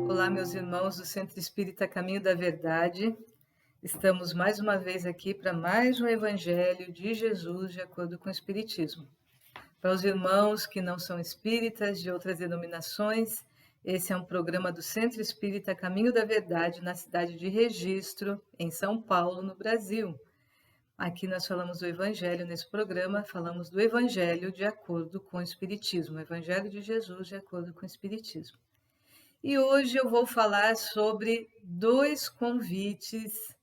Olá, meus irmãos do Centro Espírita Caminho da Verdade. Estamos mais uma vez aqui para mais um Evangelho de Jesus de acordo com o Espiritismo. Para os irmãos que não são espíritas, de outras denominações, esse é um programa do Centro Espírita Caminho da Verdade, na cidade de Registro, em São Paulo, no Brasil. Aqui nós falamos do Evangelho, nesse programa falamos do Evangelho de acordo com o Espiritismo, o Evangelho de Jesus de acordo com o Espiritismo. E hoje eu vou falar sobre dois convites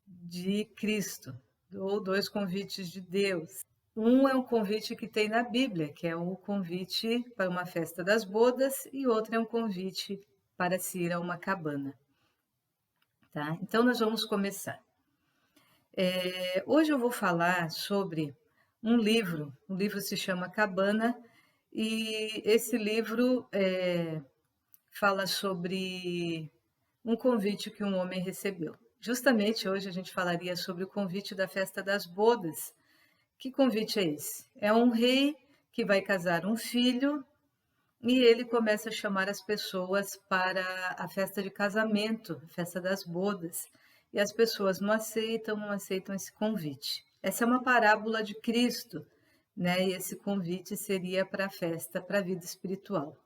de Cristo, ou dois convites de Deus. Um é um convite que tem na Bíblia, que é o convite para uma festa das bodas, e outro é um convite para se ir a uma cabana. Tá? Então nós vamos começar. Hoje eu vou falar sobre um livro, o livro se chama Cabana, e esse livro fala sobre um convite que um homem recebeu. Justamente hoje a gente falaria sobre o convite da festa das bodas. Que convite é esse? É um rei que vai casar um filho e ele começa a chamar as pessoas para a festa de casamento, a festa das bodas. E as pessoas não aceitam esse convite. Essa é uma parábola de Cristo, né? E esse convite seria para a festa, para a vida espiritual.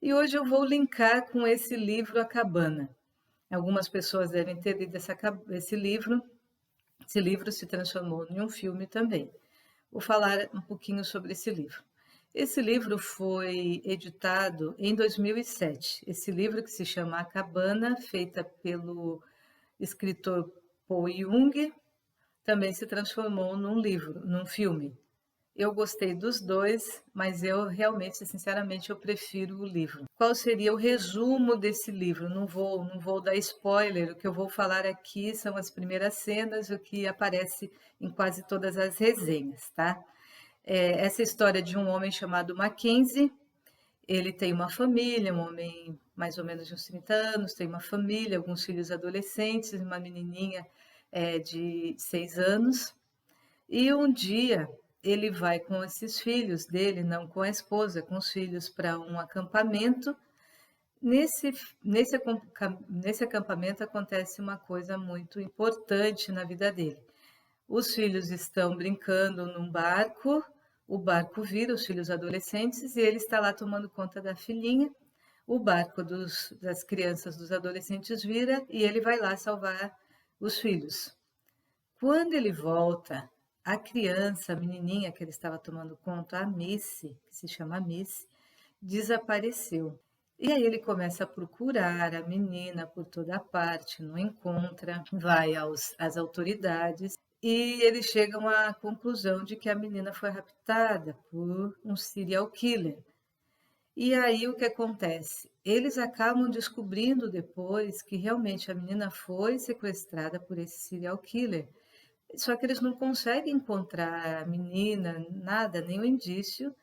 E hoje eu vou linkar com esse livro A Cabana. Algumas pessoas devem ter lido esse livro. Esse livro se transformou em um filme também. Vou falar um pouquinho sobre esse livro. Esse livro foi editado em 2007. Esse livro que se chama A Cabana, feita pelo escritor Paul Jung, também se transformou num filme. Eu gostei dos dois, mas eu realmente, sinceramente, eu prefiro o livro. Qual seria o resumo desse livro? Não vou dar spoiler, o que eu vou falar aqui são as primeiras cenas, o que aparece em quase todas as resenhas, tá? Essa história de um homem chamado Mackenzie, ele tem uma família, um homem mais ou menos de uns 30 anos, tem uma família, alguns filhos adolescentes, uma menininha de 6 anos, e um dia ele vai com esses filhos dele, não com a esposa, com os filhos, para um acampamento. Nesse acampamento acontece uma coisa muito importante na vida dele. Os filhos estão brincando num barco, o barco vira, os filhos adolescentes, e ele está lá tomando conta da filhinha. O barco das crianças, dos adolescentes vira e ele vai lá salvar os filhos. Quando ele volta, a criança, a menininha que ele estava tomando conta, a Missy, que se chama Missy, desapareceu. E aí ele começa a procurar a menina por toda parte, não encontra, vai às autoridades e eles chegam à conclusão de que a menina foi raptada por um serial killer. E aí o que acontece? Eles acabam descobrindo depois que realmente a menina foi sequestrada por esse serial killer. Só que eles não conseguem encontrar a menina, nada, nenhum indício,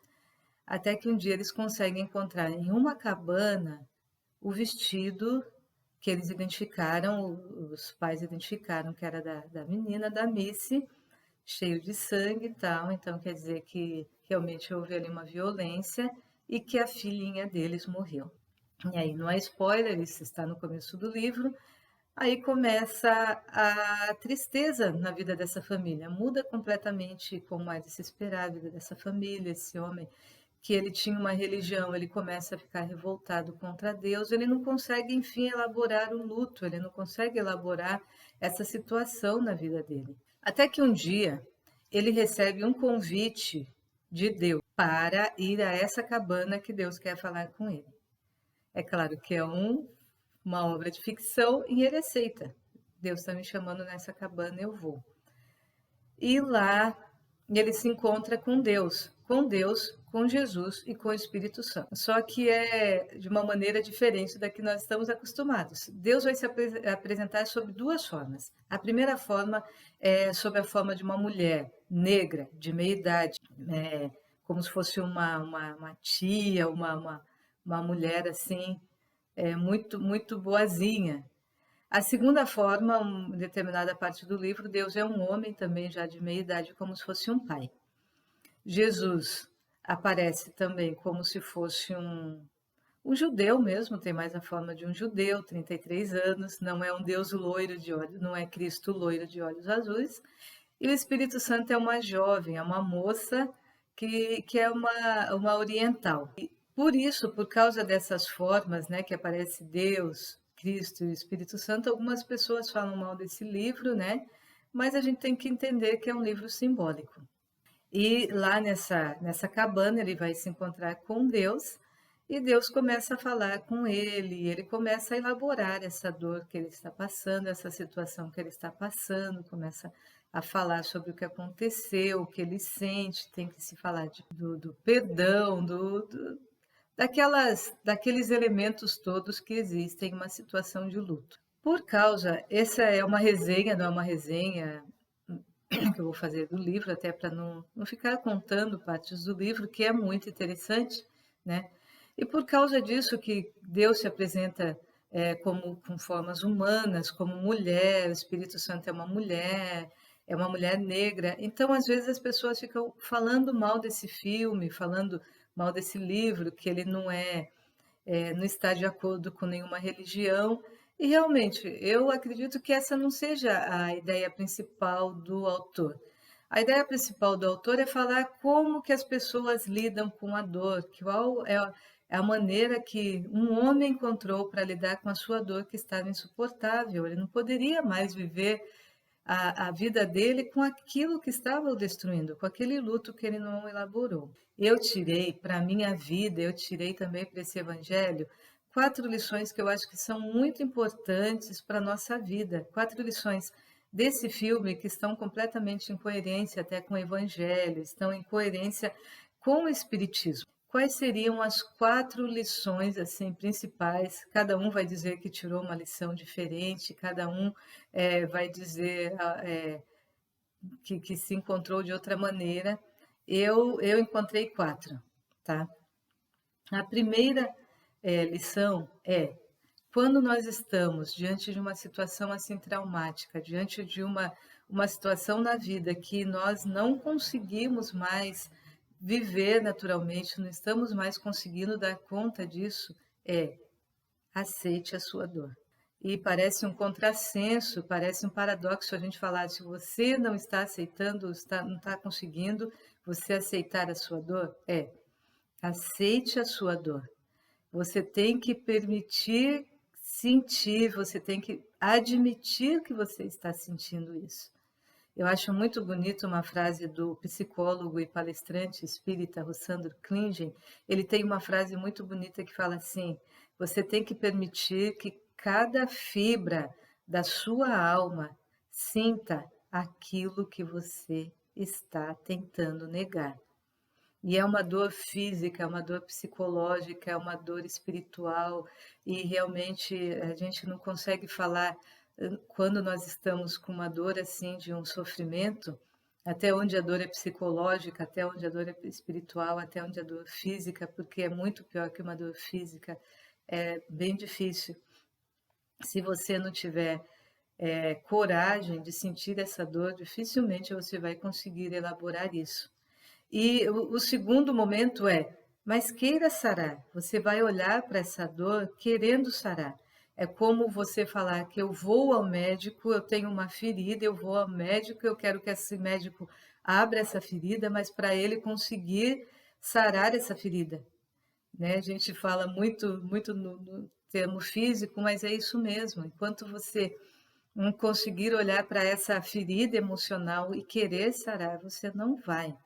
até que um dia eles conseguem encontrar em uma cabana o vestido que eles identificaram, os pais identificaram que era da menina, da Missy, cheio de sangue e tal, então quer dizer que realmente houve ali uma violência e que a filhinha deles morreu. E aí não é spoiler, isso está no começo do livro. Aí começa a tristeza na vida dessa família, muda completamente como é de se esperar a vida dessa família, esse homem que ele tinha uma religião, ele começa a ficar revoltado contra Deus, ele não consegue, enfim, elaborar o luto, ele não consegue elaborar essa situação na vida dele. Até que um dia ele recebe um convite de Deus para ir a essa cabana que Deus quer falar com ele. É claro que é uma obra de ficção e ele aceita. Deus está me chamando nessa cabana, eu vou. E lá ele se encontra com Deus, com Jesus e com o Espírito Santo. Só que é de uma maneira diferente da que nós estamos acostumados. Deus vai se apresentar sob duas formas. A primeira forma é sob a forma de uma mulher negra, de meia idade, como se fosse uma tia, uma mulher assim, muito, muito boazinha. A segunda forma, em determinada parte do livro, Deus é um homem também já de meia idade, como se fosse um pai. Jesus aparece também como se fosse um judeu mesmo, tem mais a forma de um judeu, 33 anos, não é um Deus loiro de olhos, não é Cristo loiro de olhos azuis. E o Espírito Santo é uma jovem, é uma moça que é uma oriental. E por isso, por causa dessas formas, né, que aparece Deus, Cristo e o Espírito Santo, algumas pessoas falam mal desse livro, né? Mas a gente tem que entender que é um livro simbólico. E lá nessa cabana ele vai se encontrar com Deus e Deus começa a falar com ele, e ele começa a elaborar essa dor que ele está passando, essa situação que ele está passando, começa a falar sobre o que aconteceu, o que ele sente, tem que se falar do perdão, daqueles elementos todos que existem em uma situação de luto. Por causa, essa é uma resenha, não é uma resenha que eu vou fazer do livro, até para não ficar contando partes do livro, que é muito interessante, né? E por causa disso que Deus se apresenta como com formas humanas, como mulher, o Espírito Santo é uma mulher negra. Então, às vezes, as pessoas ficam falando mal desse filme, falando mal desse livro, que ele não está de acordo com nenhuma religião. E realmente, eu acredito que essa não seja a ideia principal do autor. A ideia principal do autor é falar como que as pessoas lidam com a dor, qual é a maneira que um homem encontrou para lidar com a sua dor que estava insuportável. Ele não poderia mais viver a vida dele com aquilo que estava o destruindo, com aquele luto que ele não elaborou. Eu tirei para a minha vida, eu tirei também para esse evangelho, 4 lições que eu acho que são muito importantes para a nossa vida. 4 lições desse filme que estão completamente em coerência até com o evangelho, estão em coerência com o espiritismo. Quais seriam as 4 lições assim principais? Cada um vai dizer que tirou uma lição diferente, cada um vai dizer que se encontrou de outra maneira. Eu encontrei 4, tá? A primeira lição é: quando nós estamos diante de uma situação assim traumática, diante de uma situação na vida que nós não conseguimos mais viver naturalmente, não estamos mais conseguindo dar conta disso, aceite a sua dor. E parece um contrassenso, parece um paradoxo a gente falar, se você não está aceitando, não está conseguindo, você aceitar a sua dor? Aceite a sua dor. Você tem que permitir sentir, você tem que admitir que você está sentindo isso. Eu acho muito bonito uma frase do psicólogo e palestrante espírita Russandro Klingen. Ele tem uma frase muito bonita que fala assim: você tem que permitir que cada fibra da sua alma sinta aquilo que você está tentando negar. E é uma dor física, é uma dor psicológica, é uma dor espiritual, e realmente a gente não consegue falar quando nós estamos com uma dor assim, de um sofrimento, até onde a dor é psicológica, até onde a dor é espiritual, até onde a dor é física, porque é muito pior que uma dor física, é bem difícil. Se você não tiver coragem de sentir essa dor, dificilmente você vai conseguir elaborar isso. E o segundo momento mas queira sarar. Você vai olhar para essa dor querendo sarar. É como você falar que eu vou ao médico, eu tenho uma ferida, eu vou ao médico, eu quero que esse médico abra essa ferida, mas para ele conseguir sarar essa ferida, né? A gente fala muito no termo físico, mas é isso mesmo. Enquanto você não conseguir olhar para essa ferida emocional e querer sarar, você não vai.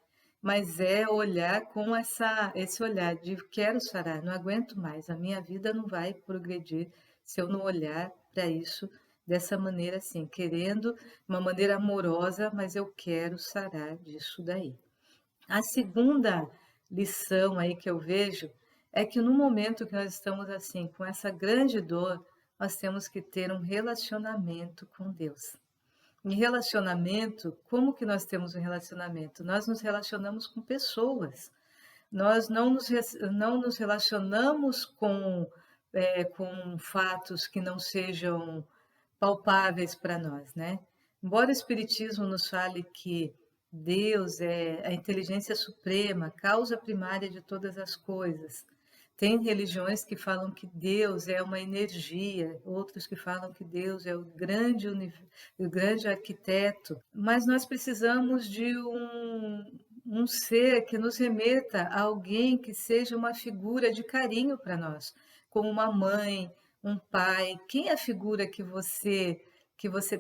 Mas é olhar com esse olhar de quero sarar, não aguento mais, a minha vida não vai progredir se eu não olhar para isso dessa maneira assim, querendo uma maneira amorosa, mas eu quero sarar disso daí. A segunda lição aí que eu vejo é que no momento que nós estamos assim, com essa grande dor, nós temos que ter um relacionamento com Deus. Em relacionamento, como que nós temos um relacionamento? Nós nos relacionamos com pessoas. Nós não nos relacionamos com fatos que não sejam palpáveis para nós, né? Embora o Espiritismo nos fale que Deus é a inteligência suprema, causa primária de todas as coisas. Tem religiões que falam que Deus é uma energia, outros que falam que Deus é o grande arquiteto, mas nós precisamos de um ser que nos remeta a alguém que seja uma figura de carinho para nós, como uma mãe, um pai. Quem é a figura que você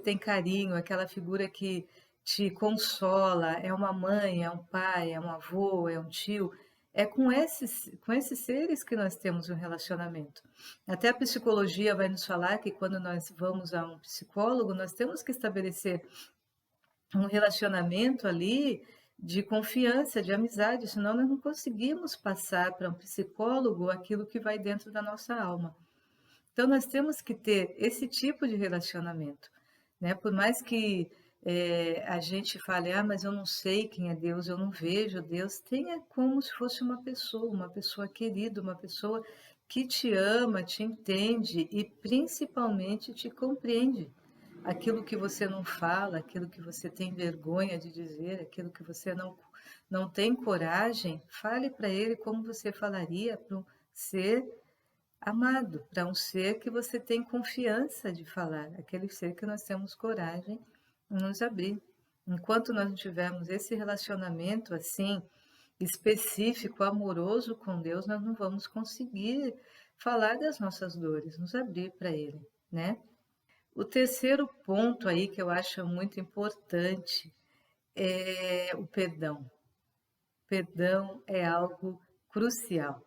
tem carinho, aquela figura que te consola? É uma mãe, é um pai, é um avô, é um tio? É com esses seres que nós temos um relacionamento. Até a psicologia vai nos falar que quando nós vamos a um psicólogo, nós temos que estabelecer um relacionamento ali de confiança, de amizade, senão nós não conseguimos passar para um psicólogo aquilo que vai dentro da nossa alma. Então, nós temos que ter esse tipo de relacionamento, né? Por mais que a gente fale, mas eu não sei quem é Deus, eu não vejo Deus, tenha como se fosse uma pessoa querida, uma pessoa que te ama, te entende e principalmente te compreende. Aquilo que você não fala, aquilo que você tem vergonha de dizer, aquilo que você não tem coragem, fale para ele como você falaria para um ser amado, para um ser que você tem confiança de falar, aquele ser que nós temos coragem de nos abrir. Enquanto nós não tivermos esse relacionamento assim, específico, amoroso com Deus, nós não vamos conseguir falar das nossas dores, nos abrir para Ele, né? O terceiro ponto aí que eu acho muito importante é o perdão. Perdão é algo crucial.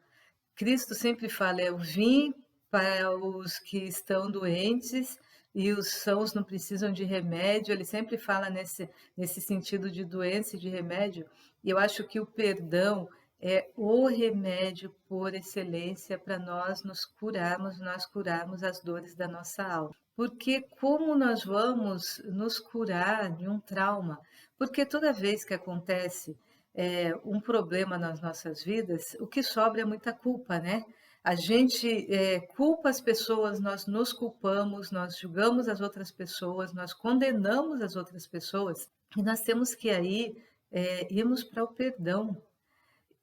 Cristo sempre fala, eu vim para os que estão doentes e os sãos não precisam de remédio. Ele sempre fala nesse sentido de doença e de remédio. E eu acho que o perdão é o remédio por excelência para nós curarmos as dores da nossa alma. Porque como nós vamos nos curar de um trauma? Porque toda vez que acontece um problema nas nossas vidas, o que sobra é muita culpa, né? A gente culpa as pessoas, nós nos culpamos, nós julgamos as outras pessoas, nós condenamos as outras pessoas e nós temos que aí irmos para o perdão.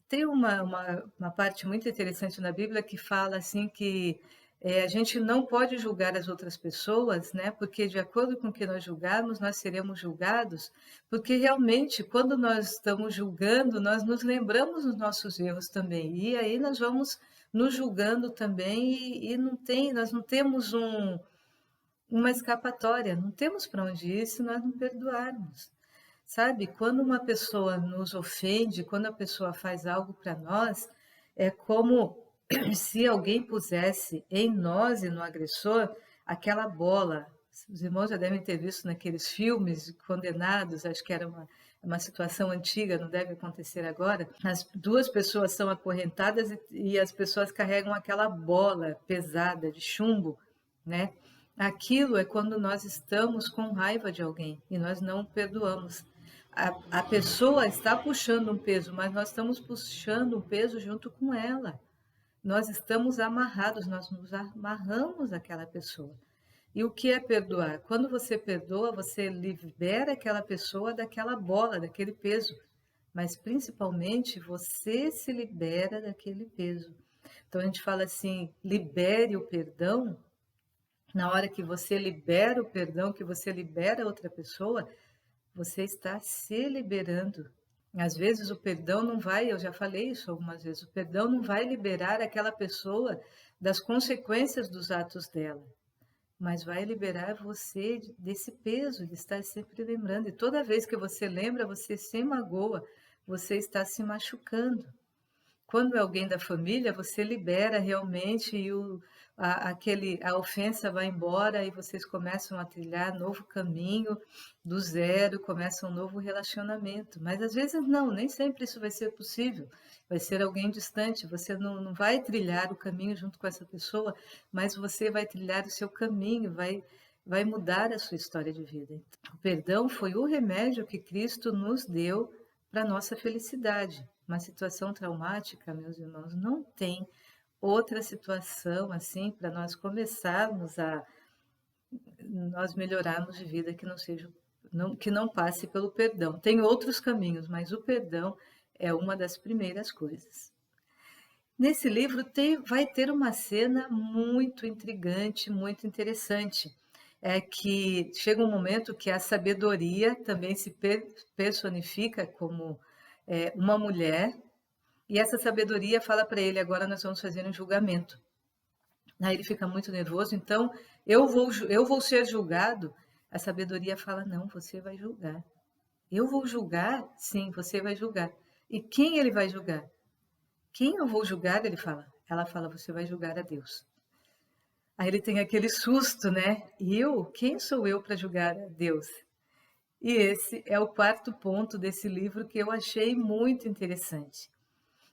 Tem uma parte muito interessante na Bíblia que fala assim que a gente não pode julgar as outras pessoas, né? Porque de acordo com o que nós julgarmos, nós seremos julgados. Porque realmente, quando nós estamos julgando, nós nos lembramos dos nossos erros também. E aí nós vamos nos julgando também nós não temos uma escapatória, não temos para onde ir se nós não perdoarmos. Sabe, quando uma pessoa nos ofende, quando a pessoa faz algo para nós, é como se alguém pusesse em nós e no agressor aquela bola. Os irmãos já devem ter visto naqueles filmes de condenados, acho que era uma situação antiga, não deve acontecer agora. As duas pessoas são acorrentadas e as pessoas carregam aquela bola pesada de chumbo, né? Aquilo é quando nós estamos com raiva de alguém e nós não perdoamos. A pessoa está puxando um peso, mas nós estamos puxando um peso junto com ela. Nós estamos amarrados, nós nos amarramos àquela pessoa. E o que é perdoar? Quando você perdoa, você libera aquela pessoa daquela bola, daquele peso. Mas principalmente você se libera daquele peso. Então a gente fala assim: libere o perdão. Na hora que você libera o perdão, que você libera outra pessoa, você está se liberando. Às vezes o perdão não vai, eu já falei isso algumas vezes, o perdão não vai liberar aquela pessoa das consequências dos atos dela, mas vai liberar você desse peso de estar sempre lembrando. E toda vez que você lembra, você se magoa, você está se machucando. Quando é alguém da família, você libera realmente e a ofensa vai embora e vocês começam a trilhar novo caminho do zero, começa um novo relacionamento. Mas às vezes não, nem sempre isso vai ser possível. Vai ser alguém distante, você não vai trilhar o caminho junto com essa pessoa, mas você vai trilhar o seu caminho, vai mudar a sua história de vida. O perdão foi o remédio que Cristo nos deu para a nossa felicidade. Uma situação traumática, meus irmãos, não tem outra situação assim para nós começarmos nós melhorarmos de vida que não seja que não passe pelo perdão. Tem outros caminhos, mas o perdão é uma das primeiras coisas. Nesse livro vai ter uma cena muito intrigante, muito interessante. É que chega um momento que a sabedoria também se personifica como uma mulher, e essa sabedoria fala para ele: agora nós vamos fazer um julgamento. Aí ele fica muito nervoso, então eu vou ser julgado. A sabedoria fala: não, você vai julgar. Eu vou julgar? Sim, você vai julgar. E quem ele vai julgar? Quem eu vou julgar? Ele fala. Ela fala: você vai julgar a Deus. Aí ele tem aquele susto, né? E eu? Quem sou eu para julgar a Deus? E esse é o quarto ponto desse livro que eu achei muito interessante.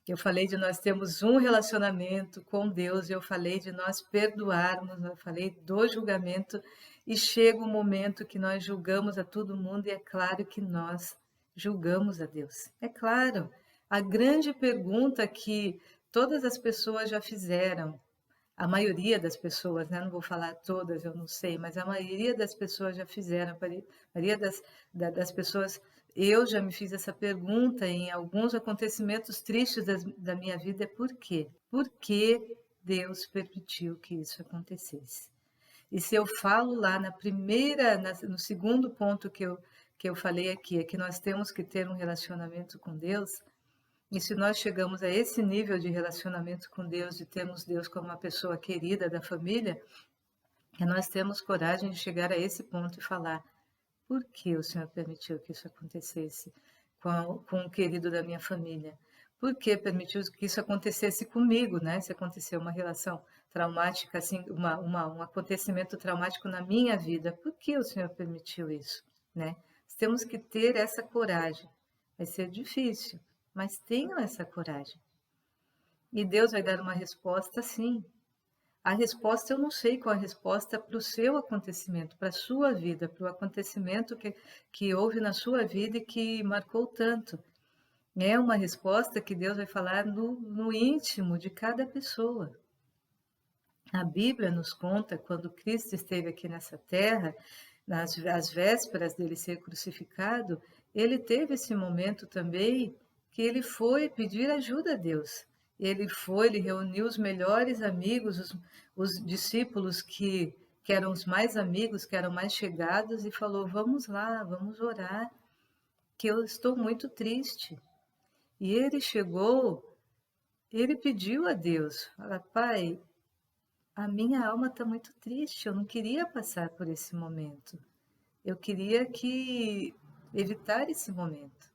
Eu falei de nós termos um relacionamento com Deus, eu falei de nós perdoarmos, eu falei do julgamento, e chega um momento que nós julgamos a todo mundo, e é claro que nós julgamos a Deus. É claro, a grande pergunta que todas as pessoas já fizeram, a maioria das pessoas, né? Não vou falar todas, eu não sei, mas a maioria das pessoas já fizeram, a maioria das pessoas, eu já me fiz essa pergunta em alguns acontecimentos tristes da minha vida: é por quê? Por que Deus permitiu que isso acontecesse? E se eu falo lá no segundo ponto que eu falei aqui, é que nós temos que ter um relacionamento com Deus. E se nós chegamos a esse nível de relacionamento com Deus, e temos Deus como uma pessoa querida da família, que nós temos coragem de chegar a esse ponto e falar: por que o Senhor permitiu que isso acontecesse com o querido da minha família? Por que permitiu que isso acontecesse comigo, né? Se aconteceu uma relação traumática, assim, um acontecimento traumático na minha vida, por que o Senhor permitiu isso, né? Temos que ter essa coragem. Vai ser difícil, mas tenham essa coragem. E Deus vai dar uma resposta, sim. A resposta, eu não sei qual a resposta para o seu acontecimento, para a sua vida, para o acontecimento que houve na sua vida e que marcou tanto. É uma resposta que Deus vai falar no íntimo de cada pessoa. A Bíblia nos conta, quando Cristo esteve aqui nessa terra, às vésperas dele ser crucificado, ele teve esse momento também que ele foi pedir ajuda a Deus. Ele reuniu os melhores amigos, os discípulos que eram os mais amigos, que eram mais chegados, e falou: vamos lá, vamos orar, que eu estou muito triste. E ele chegou, ele pediu a Deus: fala, Pai, a minha alma está muito triste, eu não queria passar por esse momento. Eu queria evitar esse momento.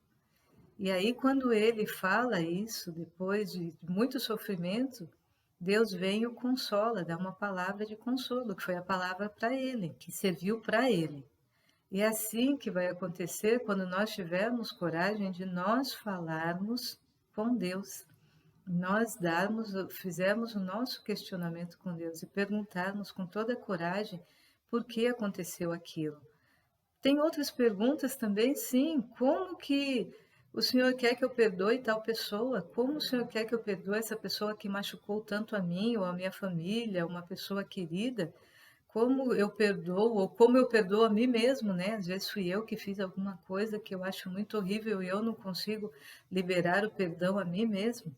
E aí, quando ele fala isso, depois de muito sofrimento, Deus vem e o consola, dá uma palavra de consolo, que foi a palavra para ele, que serviu para ele. E é assim que vai acontecer quando nós tivermos coragem de nós falarmos com Deus. Nós fizermos o nosso questionamento com Deus e perguntarmos com toda a coragem por que aconteceu aquilo. Tem outras perguntas também, sim. Como que o Senhor quer que eu perdoe tal pessoa? Como o Senhor quer que eu perdoe essa pessoa que machucou tanto a mim ou a minha família, uma pessoa querida? Como eu perdoo, ou como eu perdoo a mim mesmo, né? Às vezes fui eu que fiz alguma coisa que eu acho muito horrível e eu não consigo liberar o perdão a mim mesmo.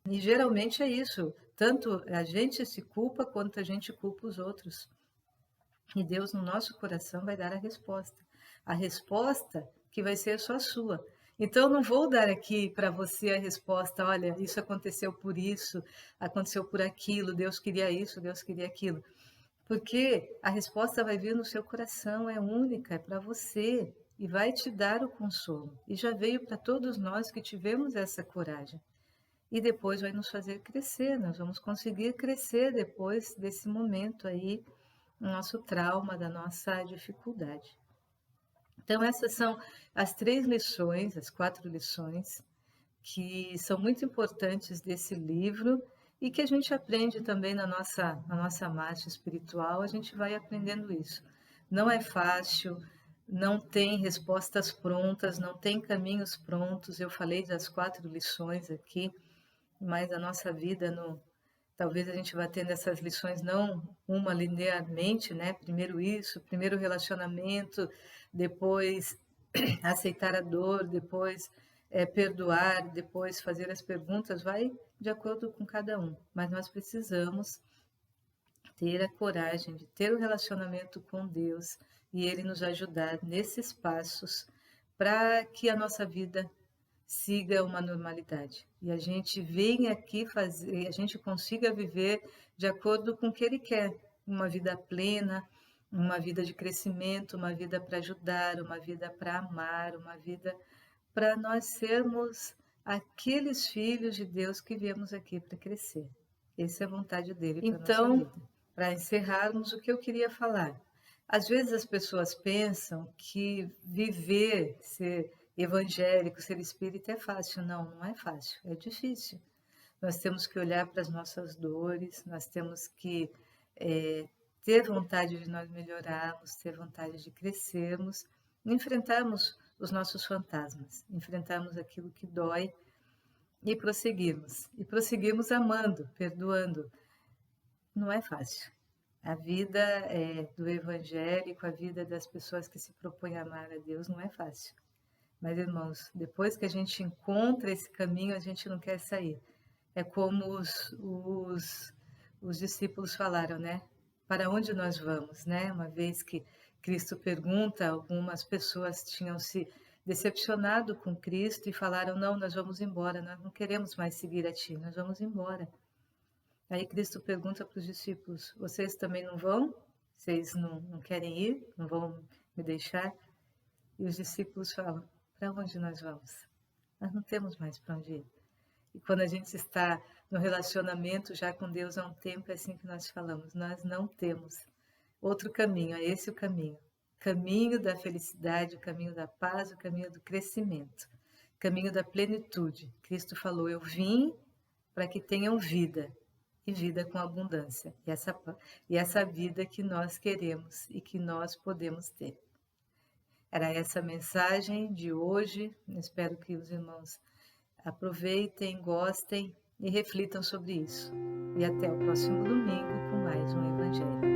E geralmente é isso. Tanto a gente se culpa quanto a gente culpa os outros. E Deus, no nosso coração, vai dar a resposta. A resposta que vai ser só sua. Então, não vou dar aqui para você a resposta: olha, isso aconteceu por isso, aconteceu por aquilo, Deus queria isso, Deus queria aquilo. Porque a resposta vai vir no seu coração, é única, é para você e vai te dar o consolo. E já veio para todos nós que tivemos essa coragem. E depois vai nos fazer crescer, nós vamos conseguir crescer depois desse momento aí, no nosso trauma, da nossa dificuldade. Então, essas são as 3 lições, as 4 lições, que são muito importantes desse livro e que a gente aprende também na nossa marcha espiritual, a gente vai aprendendo isso. Não é fácil, não tem respostas prontas, não tem caminhos prontos. Eu falei das 4 lições aqui, mas a nossa vida Talvez a gente vá tendo essas lições não uma linearmente, né? Primeiro isso, primeiro o relacionamento, depois aceitar a dor, depois perdoar, depois fazer as perguntas, vai de acordo com cada um. Mas nós precisamos ter a coragem de ter o relacionamento com Deus e Ele nos ajudar nesses passos para que a nossa vida siga uma normalidade e a gente venha aqui fazer, a gente consiga viver de acordo com o que Ele quer, uma vida plena, uma vida de crescimento, uma vida para ajudar, uma vida para amar, uma vida para nós sermos aqueles filhos de Deus que viemos aqui para crescer. Essa é a vontade dele para a nossa vida. Para encerrarmos, o que eu queria falar. Às vezes as pessoas pensam que viver, ser evangélico, ser espírita é fácil. Não, não é fácil, é difícil. Nós temos que olhar para as nossas dores, nós temos que ter vontade de nós melhorarmos, ter vontade de crescermos, enfrentarmos os nossos fantasmas, enfrentarmos aquilo que dói e prosseguirmos. E prosseguirmos amando, perdoando. Não é fácil. A vida do evangélico, a vida das pessoas que se propõem a amar a Deus não é fácil. Mas, irmãos, depois que a gente encontra esse caminho, a gente não quer sair. É como os discípulos falaram, né? Para onde nós vamos, né? Uma vez que Cristo pergunta, algumas pessoas tinham se decepcionado com Cristo e falaram, não, nós vamos embora, nós não queremos mais seguir a Ti, nós vamos embora. Aí Cristo pergunta para os discípulos, vocês também não vão? Vocês não querem ir? Não vão me deixar? E os discípulos falam, para onde nós vamos? Nós não temos mais para onde ir. E quando a gente está no relacionamento já com Deus há um tempo, é assim que nós falamos, nós não temos outro caminho, é esse o caminho. Caminho da felicidade, o caminho da paz, o caminho do crescimento, caminho da plenitude. Cristo falou, eu vim para que tenham vida, e vida com abundância. E essa vida que nós queremos e que nós podemos ter. Era essa a mensagem de hoje. Espero que os irmãos aproveitem, gostem e reflitam sobre isso. E até o próximo domingo com mais um Evangelho.